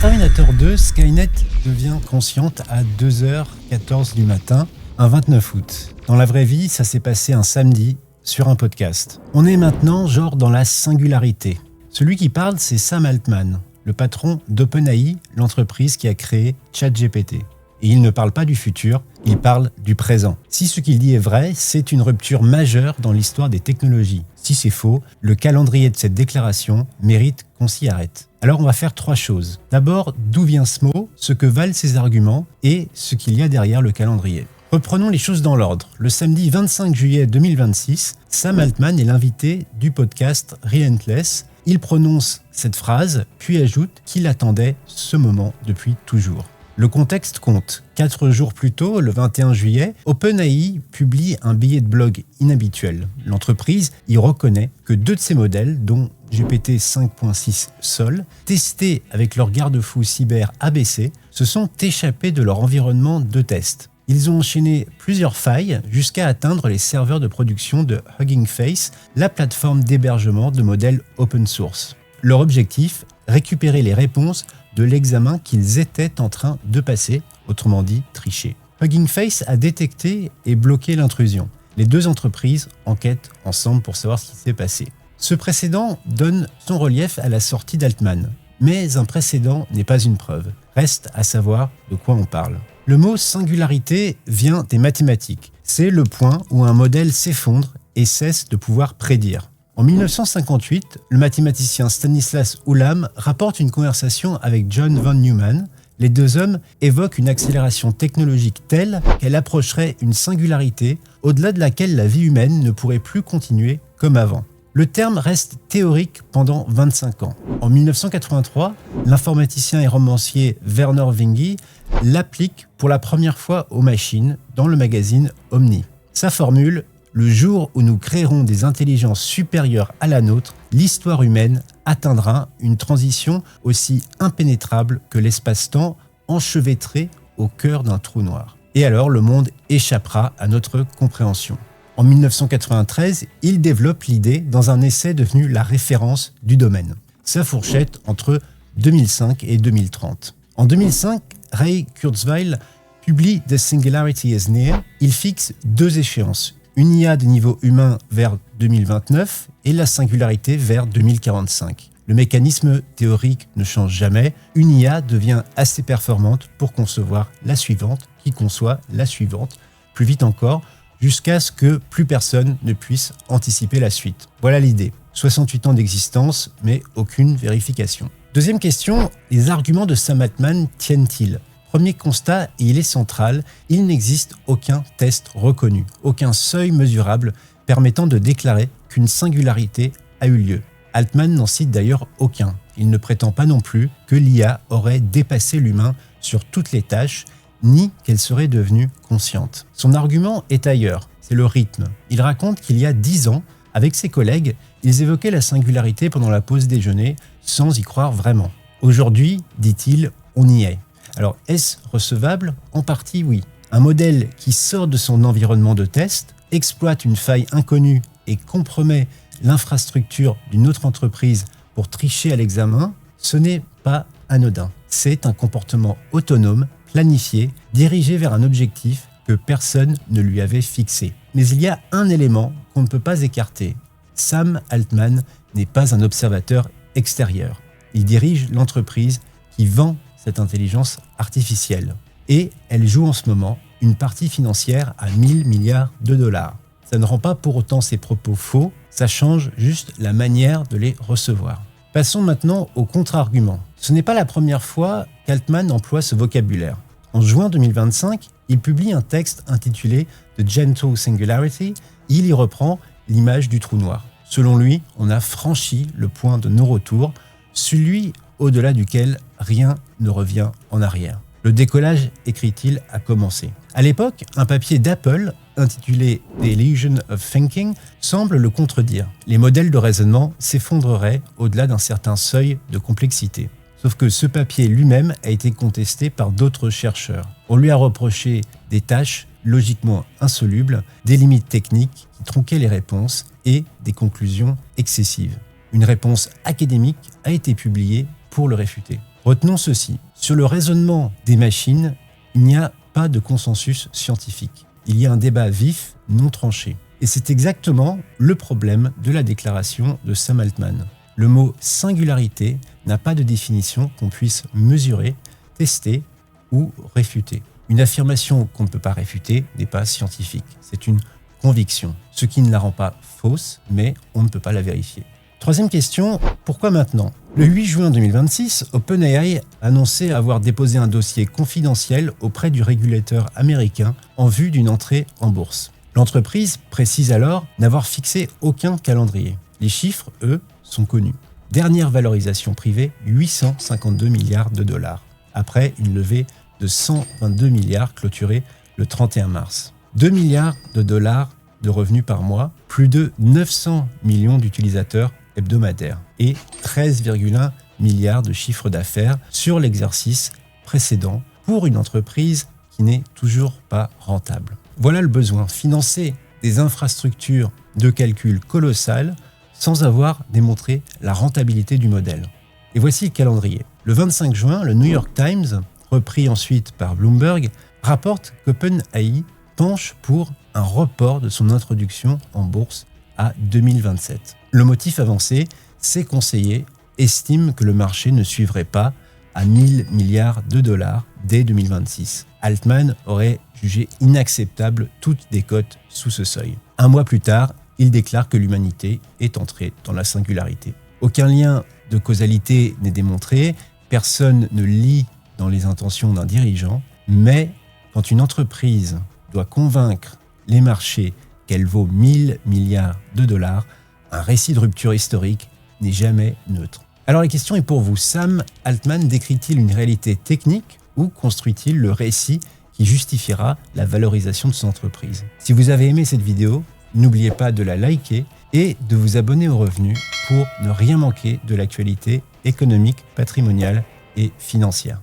Terminator 2, Skynet devient consciente à 2h14 du matin, un 29 août. Dans la vraie vie, ça s'est passé un samedi sur un podcast. On est maintenant genre dans la singularité. Celui qui parle, c'est Sam Altman, le patron d'OpenAI, l'entreprise qui a créé ChatGPT. Et il ne parle pas du futur, il parle du présent. Si ce qu'il dit est vrai, c'est une rupture majeure dans l'histoire des technologies. Si c'est faux, le calendrier de cette déclaration mérite qu'on s'y arrête. Alors on va faire 3 choses. D'abord, d'où vient ce mot, ce que valent ses arguments et ce qu'il y a derrière le calendrier. Reprenons les choses dans l'ordre. Le samedi 25 juillet 2026, Sam Altman est l'invité du podcast Relentless. Il prononce cette phrase, puis ajoute qu'il attendait ce moment depuis toujours. Le contexte compte. 4 jours plus tôt, le 21 juillet, OpenAI publie un billet de blog inhabituel. L'entreprise y reconnaît que 2 de ses modèles, dont GPT 5.6 Sol, testés avec leur garde-fou cyber ABC, se sont échappés de leur environnement de test. Ils ont enchaîné plusieurs failles jusqu'à atteindre les serveurs de production de Hugging Face, la plateforme d'hébergement de modèles open source. Leur objectif, récupérer les réponses de l'examen qu'ils étaient en train de passer, autrement dit tricher. Hugging Face a détecté et bloqué l'intrusion. Les 2 entreprises enquêtent ensemble pour savoir ce qui s'est passé. Ce précédent donne son relief à la sortie d'Altman. Mais un précédent n'est pas une preuve. Reste à savoir de quoi on parle. Le mot singularité vient des mathématiques. C'est le point où un modèle s'effondre et cesse de pouvoir prédire. En 1958, le mathématicien Stanislas Ulam rapporte une conversation avec John von Neumann. Les 2 hommes évoquent une accélération technologique telle qu'elle approcherait une singularité au-delà de laquelle la vie humaine ne pourrait plus continuer comme avant. Le terme reste théorique pendant 25 ans. En 1983, l'informaticien et romancier Werner Vinge l'applique pour la première fois aux machines dans le magazine Omni. Sa formule: le jour où nous créerons des intelligences supérieures à la nôtre, l'histoire humaine atteindra une transition aussi impénétrable que l'espace-temps enchevêtré au cœur d'un trou noir. Et alors le monde échappera à notre compréhension. En 1993, il développe l'idée dans un essai devenu la référence du domaine. Sa fourchette entre 2005 et 2030. En 2005, Ray Kurzweil publie The Singularity is Near. Il fixe 2 échéances. Une IA de niveau humain vers 2029 et la singularité vers 2045. Le mécanisme théorique ne change jamais. Une IA devient assez performante pour concevoir la suivante, qui conçoit la suivante, plus vite encore, jusqu'à ce que plus personne ne puisse anticiper la suite. Voilà l'idée. 68 ans d'existence, mais aucune vérification. Deuxième question, les arguments de Sam Altman tiennent-ils ? Premier constat, et il est central, il n'existe aucun test reconnu, aucun seuil mesurable permettant de déclarer qu'une singularité a eu lieu. Altman n'en cite d'ailleurs aucun. Il ne prétend pas non plus que l'IA aurait dépassé l'humain sur toutes les tâches, ni qu'elle serait devenue consciente. Son argument est ailleurs, c'est le rythme. Il raconte qu'il y a 10 ans, avec ses collègues, ils évoquaient la singularité pendant la pause déjeuner sans y croire vraiment. Aujourd'hui, dit-il, on y est. Alors, est-ce recevable ? En partie, oui. Un modèle qui sort de son environnement de test, exploite une faille inconnue et compromet l'infrastructure d'une autre entreprise pour tricher à l'examen, ce n'est pas anodin. C'est un comportement autonome, planifié, dirigé vers un objectif que personne ne lui avait fixé. Mais il y a un élément qu'on ne peut pas écarter. Sam Altman n'est pas un observateur extérieur. Il dirige l'entreprise qui vend cette intelligence artificielle. Et elle joue en ce moment une partie financière à 1000 milliards de dollars. Ça ne rend pas pour autant ses propos faux, ça change juste la manière de les recevoir. Passons maintenant au contre-argument. Ce n'est pas la première fois qu'Altman emploie ce vocabulaire. En juin 2025, il publie un texte intitulé The Gentle Singularity. Il y reprend l'image du trou noir. Selon lui, on a franchi le point de non-retour, celui au-delà duquel rien ne revient en arrière. Le décollage, écrit-il, a commencé. À l'époque, un papier d'Apple intitulé The Illusion of Thinking semble le contredire. Les modèles de raisonnement s'effondreraient au-delà d'un certain seuil de complexité. Sauf que ce papier lui-même a été contesté par d'autres chercheurs. On lui a reproché des tâches logiquement insolubles, des limites techniques qui tronquaient les réponses et des conclusions excessives. Une réponse académique a été publiée pour le réfuter. Retenons ceci, sur le raisonnement des machines, il n'y a pas de consensus scientifique. Il y a un débat vif, non tranché. Et c'est exactement le problème de la déclaration de Sam Altman. Le mot singularité n'a pas de définition qu'on puisse mesurer, tester ou réfuter. Une affirmation qu'on ne peut pas réfuter n'est pas scientifique. C'est une conviction, ce qui ne la rend pas fausse, mais on ne peut pas la vérifier. Troisième question, pourquoi maintenant ? Le 8 juin 2026, OpenAI annonçait avoir déposé un dossier confidentiel auprès du régulateur américain en vue d'une entrée en bourse. L'entreprise précise alors n'avoir fixé aucun calendrier. Les chiffres, eux, sont connus. Dernière valorisation privée, 852 milliards de dollars, après une levée de 122 milliards clôturée le 31 mars. 2 milliards de dollars de revenus par mois, plus de 900 millions d'utilisateurs hebdomadaires et 13,1 milliards de chiffre d'affaires sur l'exercice précédent pour une entreprise qui n'est toujours pas rentable. Voilà le besoin, financer des infrastructures de calcul colossales sans avoir démontré la rentabilité du modèle. Et voici le calendrier. Le 25 juin, le New York Times, repris ensuite par Bloomberg, rapporte qu'OpenAI penche pour un report de son introduction en bourse à 2027. Le motif avancé, ses conseillers estiment que le marché ne suivrait pas à 1000 milliards de dollars dès 2026. Altman aurait jugé inacceptable toute décote sous ce seuil. Un mois plus tard, il déclare que l'humanité est entrée dans la singularité. Aucun lien de causalité n'est démontré, personne ne lit dans les intentions d'un dirigeant, mais quand une entreprise doit convaincre les marchés qu'elle vaut 1000 milliards de dollars, un récit de rupture historique n'est jamais neutre. Alors la question est pour vous, Sam Altman décrit-il une réalité technique ou construit-il le récit qui justifiera la valorisation de son entreprise ? Si vous avez aimé cette vidéo, n'oubliez pas de la liker et de vous abonner au Revenu pour ne rien manquer de l'actualité économique, patrimoniale et financière.